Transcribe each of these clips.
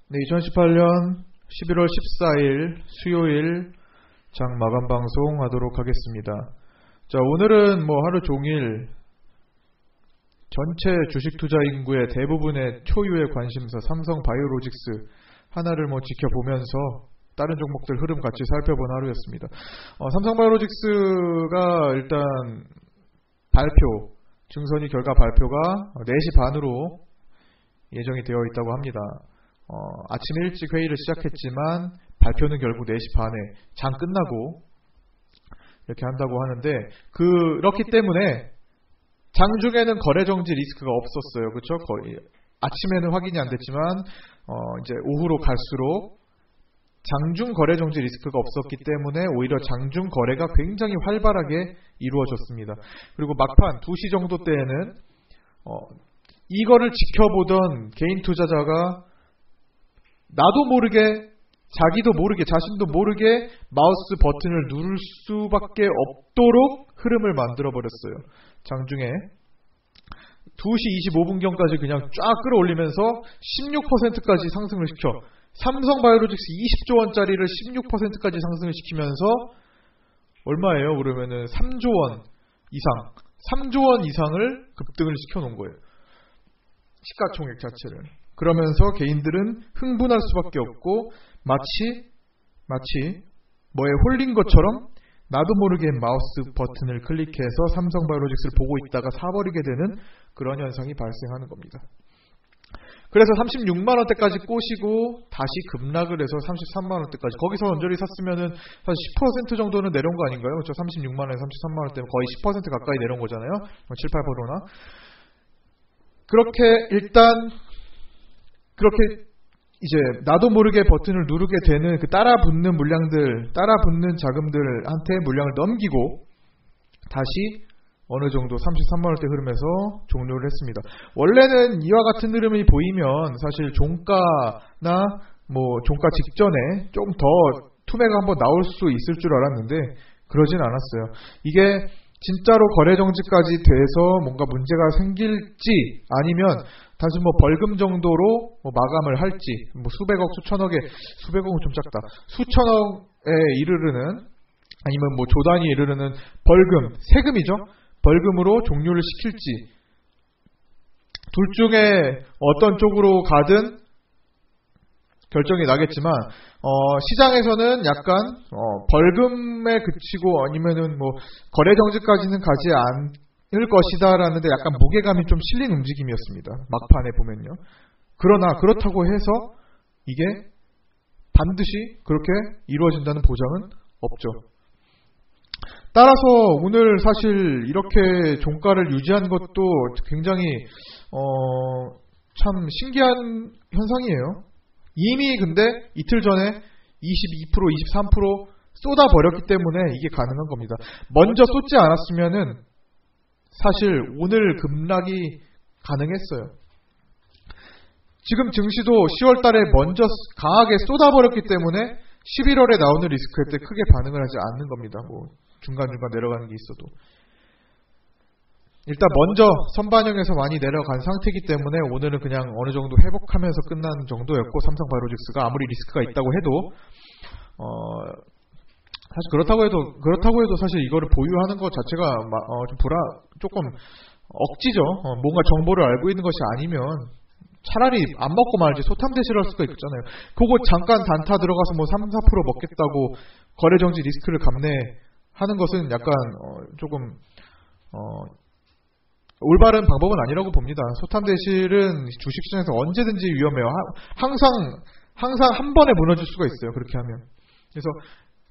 네, 2018년 11월 14일 수요일 장 마감 방송 하도록 하겠습니다. 자, 오늘은 하루 종일 전체 주식 투자 인구의 대부분의 초유의 관심사 삼성 바이오로직스 하나를 지켜보면서 다른 종목들 흐름 같이 살펴본 하루였습니다. 삼성 바이오로직스가 일단 발표, 증선이 결과 발표가 4시 반으로 예정이 되어 있다고 합니다. 아침 일찍 회의를 시작했지만 발표는 결국 4시 반에 장 끝나고 이렇게 한다고 하는데, 그렇기 때문에 장중에는 거래 정지 리스크가 없었어요. 그렇죠? 거의 아침에는 확인이 안 됐지만 이제 오후로 갈수록 장중 거래 정지 리스크가 없었기 때문에 오히려 장중 거래가 굉장히 활발하게 이루어졌습니다. 그리고 막판 2시 정도 때에는 이거를 지켜보던 개인 투자자가 나도 모르게, 자기도 모르게, 자신도 모르게 마우스 버튼을 누를 수밖에 없도록 흐름을 만들어버렸어요. 장중에 2시 25분경까지 그냥 쫙 끌어올리면서 16%까지 상승을 시켜, 삼성바이오로직스 20조 원짜리를 16%까지 상승을 시키면서 얼마예요? 그러면은 3조 원 이상, 3조 원 이상을 급등을 시켜놓은 거예요. 시가총액 자체를. 그러면서 개인들은 흥분할 수밖에 없고 마치 뭐에 홀린 것처럼 나도 모르게 마우스 버튼을 클릭해서 삼성바이오로직스를 보고 있다가 사버리게 되는 그런 현상이 발생하는 겁니다. 그래서 36만원대까지 꼬시고 다시 급락을 해서 33만원대까지, 거기서 언저리 샀으면은 사실 10% 정도는 내려온 거 아닌가요? 그렇죠? 36만원에 33만원대면 거의 10% 가까이 내려온 거잖아요. 7, 8%나. 그렇게 일단 그렇게 이제 나도 모르게 버튼을 누르게 되는 그 따라붙는 자금들한테 물량을 넘기고 다시 어느 정도 33만원대 흐름에서 종료를 했습니다. 원래는 이와 같은 흐름이 보이면 사실 종가나 종가 직전에 좀 더 투매가 한번 나올 수 있을 줄 알았는데 그러진 않았어요. 이게 진짜로 거래 정지까지 돼서 뭔가 문제가 생길지, 아니면 단순 벌금 정도로 마감을 할지, 수백억, 수천억에, 수백억은 좀 작다, 수천억에 이르르는, 아니면 조단위 이르르는 벌금, 세금이죠. 벌금으로 종료를 시킬지, 둘 중에 어떤 쪽으로 가든 결정이 나겠지만, 시장에서는 약간 벌금에 그치고 아니면은 거래 정지까지는 가지 않을 것이다라는데 약간 무게감이 좀 실린 움직임이었습니다. 막판에 보면요. 그러나 그렇다고 해서 이게 반드시 그렇게 이루어진다는 보장은 없죠. 따라서 오늘 사실 이렇게 종가를 유지한 것도 굉장히 참 신기한 현상이에요. 이미 근데 이틀 전에 22%, 23% 쏟아버렸기 때문에 이게 가능한 겁니다. 먼저 쏟지 않았으면은 사실 오늘 급락이 가능했어요. 지금 증시도 10월 달에 먼저 강하게 쏟아버렸기 때문에 11월에 나오는 리스크에 때 크게 반응을 하지 않는 겁니다. 중간중간 내려가는 게 있어도. 일단 먼저 선반영에서 많이 내려간 상태이기 때문에 오늘은 그냥 어느 정도 회복하면서 끝난 정도였고, 삼성바이오로직스가 아무리 리스크가 있다고 해도 사실 그렇다고 해도 사실 이거를 보유하는 것 자체가 조금 억지죠. 뭔가 정보를 알고 있는 것이 아니면 차라리 안 먹고 말지 소탐대실할 수가 있잖아요. 그거 잠깐 단타 들어가서 3, 4% 먹겠다고 거래정지 리스크를 감내하는 것은 약간 조금 올바른 방법은 아니라고 봅니다. 소탐대실은 주식시장에서 언제든지 위험해요. 항상 한 번에 무너질 수가 있어요. 그렇게 하면. 그래서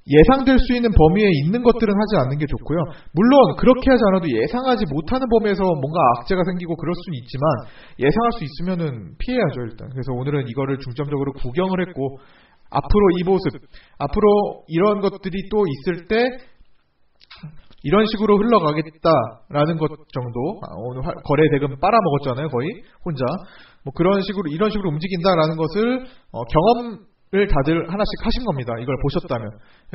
예상될 수 있는 범위에 있는 것들은 하지 않는 게 좋고요. 물론 그렇게 하지 않아도 예상하지 못하는 범위에서 뭔가 악재가 생기고 그럴 수는 있지만 예상할 수 있으면은 피해야죠, 일단. 그래서 오늘은 이거를 중점적으로 구경을 했고, 앞으로 이 모습, 앞으로 이런 것들이 또 있을 때 이런 식으로 흘러가겠다라는 것 정도, 오늘 거래 대금 빨아먹었잖아요, 거의 혼자. 이런 식으로 움직인다라는 것을 경험을 다들 하나씩 하신 겁니다. 이걸 보셨다면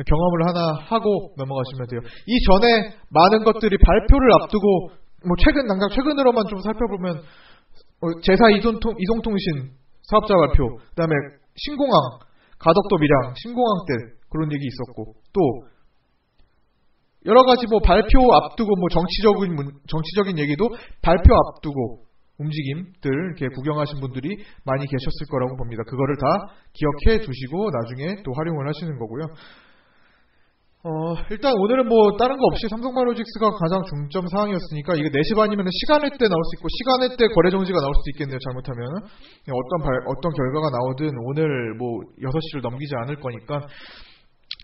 경험을 하나 하고 넘어가시면 돼요. 이전에 많은 것들이 발표를 앞두고 당장 최근으로만 좀 살펴보면 제사 이동통신 사업자 발표, 그다음에 신공항, 가덕도 밀양, 신공항 때 그런 얘기 있었고, 또 여러 가지 뭐 발표 앞두고 뭐 정치적인 얘기도 발표 앞두고 움직임들 이렇게 구경하신 분들이 많이 계셨을 거라고 봅니다. 그거를 다 기억해 두시고 나중에 또 활용을 하시는 거고요. 일단 오늘은 뭐 다른 거 없이 삼성바이오로직스가 가장 중점 사항이었으니까 이게 4시 반이면 시간회 때 나올 수 있고 시간회 때 거래 정지가 나올 수도 있겠네요. 잘못하면 어떤 결과가 나오든 오늘 뭐 6시를 넘기지 않을 거니까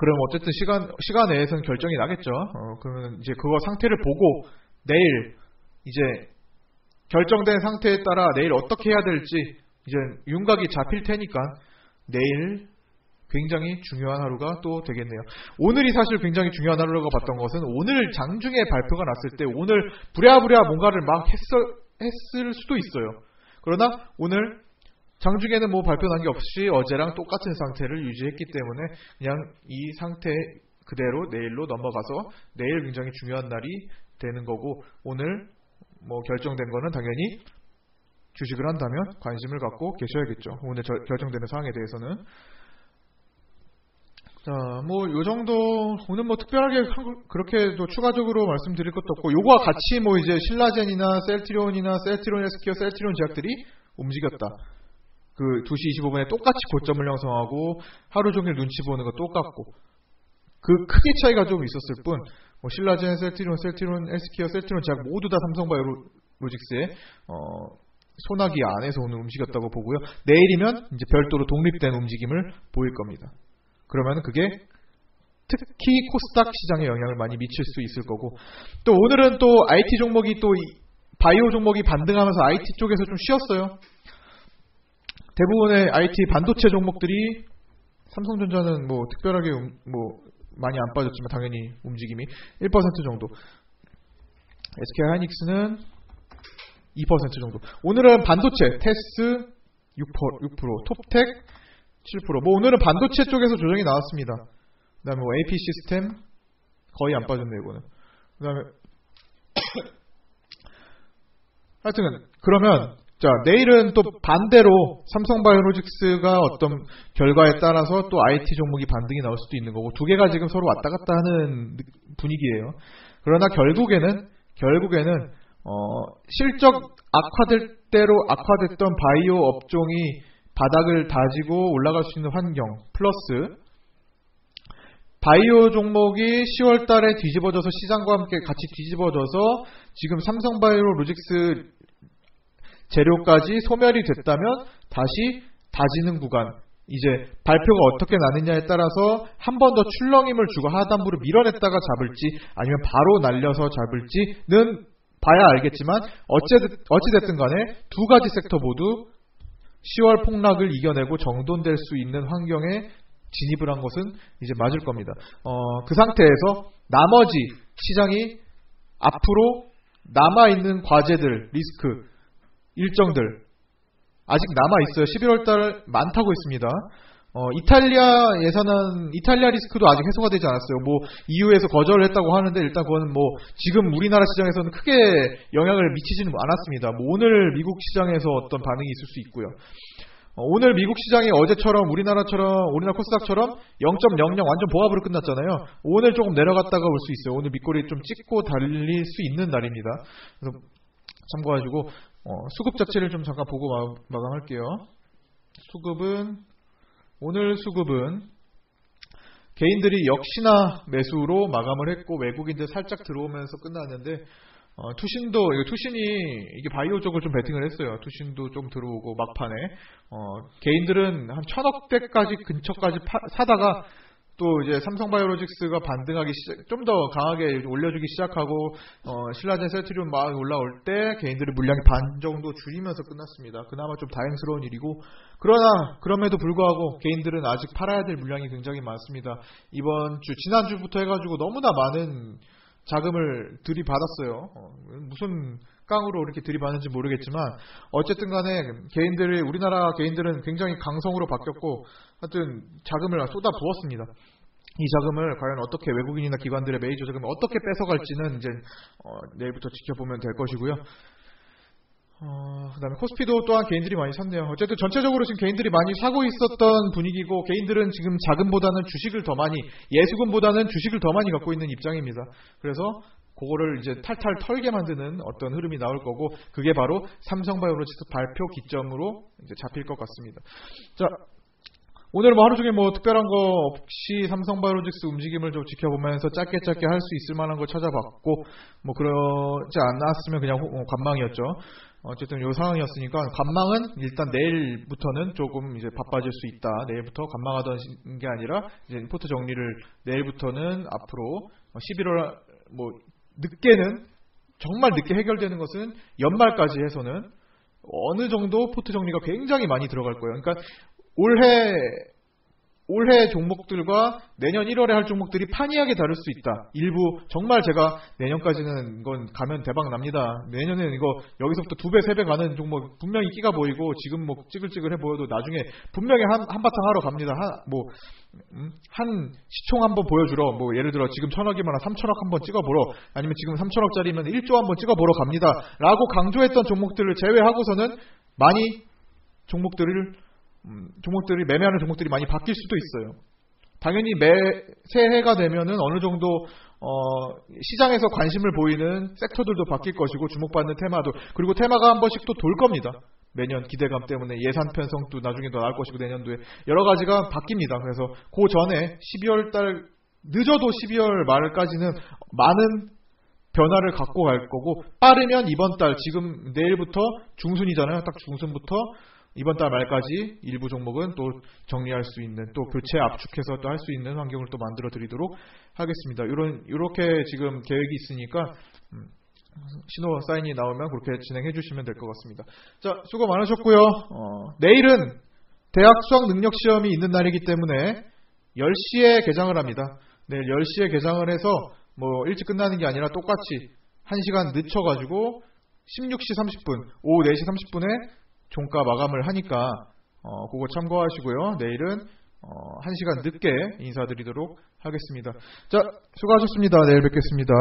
그럼 어쨌든 시간 내에서는 결정이 나겠죠. 그러면 이제 그거 상태를 보고 내일 이제 결정된 상태에 따라 내일 어떻게 해야 될지 이제 윤곽이 잡힐 테니까 내일 굉장히 중요한 하루가 또 되겠네요. 오늘이 사실 굉장히 중요한 하루라고 봤던 것은 오늘 장중에 발표가 났을 때 오늘 부랴부랴 뭔가를 막 했을 수도 있어요. 그러나 오늘 장중에는 뭐 발표 난 게 없이 어제랑 똑같은 상태를 유지했기 때문에 그냥 이 상태 그대로 내일로 넘어가서 내일 굉장히 중요한 날이 되는 거고 오늘 뭐 결정된 거는 당연히 주식을 한다면 관심을 갖고 계셔야겠죠. 오늘 결정되는 사항에 대해서는. 자, 뭐 요 정도 오늘 뭐 특별하게 그렇게 또 추가적으로 말씀드릴 것도 없고 요거와 같이 뭐 이제 신라젠이나 셀트리온이나 셀트리온 헬스케어, 셀트리온 제약들이 움직였다. 그 2시 25분에 똑같이 고점을 형성하고 하루 종일 눈치 보는 거 똑같고 그 크게 차이가 좀 있었을 뿐 뭐 신라젠, 셀트리온 헬스케어, 셀트리온 제약 모두 다 삼성바이오로직스의 소나기 안에서 오늘 움직였다고 보고요. 내일이면 이제 별도로 독립된 움직임을 보일 겁니다. 그러면 그게 특히 코스닥 시장에 영향을 많이 미칠 수 있을 거고 또 오늘은 또 IT 종목이 또 바이오 종목이 반등하면서 IT 쪽에서 좀 쉬었어요. 대부분의 IT 반도체 종목들이 삼성전자는 뭐 특별하게 뭐 많이 안 빠졌지만 당연히 움직임이 1% 정도 SK하이닉스는 2% 정도 오늘은 반도체 테스 6%, 톱텍 7%. 뭐 오늘은 반도체 쪽에서 조정이 나왔습니다. 그다음에 뭐 AP 시스템 거의 안 빠졌네요, 이거는. 그다음에 하여튼 그러면 자, 내일은 또 반대로 삼성바이오로직스가 어떤 결과에 따라서 또 IT 종목이 반등이 나올 수도 있는 거고 두 개가 지금 서로 왔다 갔다 하는 분위기예요. 그러나 결국에는 실적 악화될 대로 악화됐던 바이오 업종이 바닥을 다지고 올라갈 수 있는 환경 플러스 바이오 종목이 10월 달에 뒤집어져서 시장과 함께 같이 뒤집어져서 지금 삼성바이오로직스 재료까지 소멸이 됐다면 다시 다지는 구간 이제 발표가 어떻게 나느냐에 따라서 한 번 더 출렁임을 주고 하단부를 밀어냈다가 잡을지 아니면 바로 날려서 잡을지는 봐야 알겠지만 어찌됐든 간에 두 가지 섹터 모두 10월 폭락을 이겨내고 정돈될 수 있는 환경에 진입을 한 것은 이제 맞을 겁니다. 그 상태에서 나머지 시장이 앞으로 남아있는 과제들, 리스크, 일정들 아직 남아있어요. 11월달 많다고 했습니다. 이탈리아 리스크도 아직 해소가 되지 않았어요. 뭐 EU에서 거절을 했다고 하는데 일단 그거는 뭐 지금 우리나라 시장에서는 크게 영향을 미치지는 않았습니다. 뭐 오늘 미국 시장에서 어떤 반응이 있을 수 있고요. 오늘 미국 시장이 어제처럼 우리나라 코스닥처럼 0.00 완전 보합으로 끝났잖아요. 오늘 조금 내려갔다가 올 수 있어요. 오늘 밑꼬리 좀 찍고 달릴 수 있는 날입니다. 그래서 참고하시고 수급 자체를 좀 잠깐 보고 마감할게요. 오늘 수급은 개인들이 역시나 매수로 마감을 했고 외국인들 살짝 들어오면서 끝났는데 투신이 이게 바이오 쪽을 좀 베팅을 했어요. 투신도 좀 들어오고 막판에 개인들은 한 1000억대까지 근처까지 사다가 또 이제 삼성바이오로직스가 반등하기 좀 더 강하게 올려주기 시작하고 신라젠 셀트리온 막 올라올 때 개인들의 물량이 반 정도 줄이면서 끝났습니다. 그나마 좀 다행스러운 일이고 그러나 그럼에도 불구하고 개인들은 아직 팔아야 될 물량이 굉장히 많습니다. 이번 주 지난주부터 해가지고 너무나 많은 자금을 들이받았어요. 무슨 깡으로 이렇게 들이받는지 모르겠지만 어쨌든 간에 우리나라 개인들은 굉장히 강성으로 바뀌었고 하여튼 자금을 쏟아 부었습니다. 이 자금을 과연 어떻게 외국인이나 기관들의 메이저 자금을 어떻게 뺏어갈지는 이제 내일부터 지켜보면 될 것이고요. 그다음에 코스피도 또한 개인들이 많이 샀네요. 어쨌든 전체적으로 지금 개인들이 많이 사고 있었던 분위기고, 개인들은 지금 자금보다는 주식을 더 많이, 예수금보다는 주식을 더 많이 갖고 있는 입장입니다. 그래서 그거를 이제 탈탈 털게 만드는 어떤 흐름이 나올 거고, 그게 바로 삼성바이오로직스 발표 기점으로 이제 잡힐 것 같습니다. 자, 오늘 뭐 하루 종일 뭐 특별한 거 없이 삼성바이오로직스 움직임을 좀 지켜보면서 짧게 할 수 있을 만한 거 찾아봤고, 뭐 그러지 않았으면 그냥 관망이었죠. 어쨌든 요 상황이었으니까, 관망은 일단 내일부터는 조금 이제 바빠질 수 있다. 내일부터 관망하던 게 아니라 이제 포트 정리를 내일부터는 앞으로 11월 뭐 늦게는, 정말 늦게 해결되는 것은 연말까지 해서는 어느 정도 포트 정리가 굉장히 많이 들어갈 거예요. 그러니까 올해 종목들과 내년 1월에 할 종목들이 판이하게 다를 수 있다. 일부 정말 제가 내년까지는 이건 가면 대박 납니다. 내년에는 이거 여기서부터 2배, 3배 가는 종목 분명히 끼가 보이고, 지금 뭐 찌글찌글해 보여도 나중에 분명히 한바탕 하러 갑니다. 한 시총 한번 보여주러, 뭐 예를 들어 지금 1,000억이면 3,000억 한번 찍어보러, 아니면 지금 3,000억짜리면 1조 한번 찍어보러 갑니다. 라고 강조했던 종목들을 제외하고서는 많이 종목들이 매매하는 종목들이 많이 바뀔 수도 있어요. 당연히 새해가 되면은 어느 정도 시장에서 관심을 보이는 섹터들도 바뀔 것이고, 주목받는 테마도, 그리고 테마가 한 번씩 또 돌 겁니다. 매년 기대감 때문에 예산 편성도 나중에 더 나올 것이고, 내년도에 여러 가지가 바뀝니다. 그래서 그 전에 12월 달, 늦어도 12월 말까지는 많은 변화를 갖고 갈 거고, 빠르면 이번 달, 지금 내일부터 중순이잖아요. 딱 중순부터 이번 달 말까지 일부 종목은 또 정리할 수 있는, 또 교체 압축해서 또 할 수 있는 환경을 또 만들어 드리도록 하겠습니다. 이렇게 지금 계획이 있으니까 신호 사인이 나오면 그렇게 진행해 주시면 될 것 같습니다. 자, 수고 많으셨고요. 내일은 대학 수학 능력 시험이 있는 날이기 때문에 10시에 개장을 합니다. 내일 10시에 개장을 해서 뭐 일찍 끝나는 게 아니라 똑같이 1시간 늦춰가지고 16시 30분, 오후 4시 30분에 종가 마감을 하니까 그거 참고하시고요. 내일은 1시간 늦게 인사드리도록 하겠습니다. 자, 수고하셨습니다. 내일 뵙겠습니다.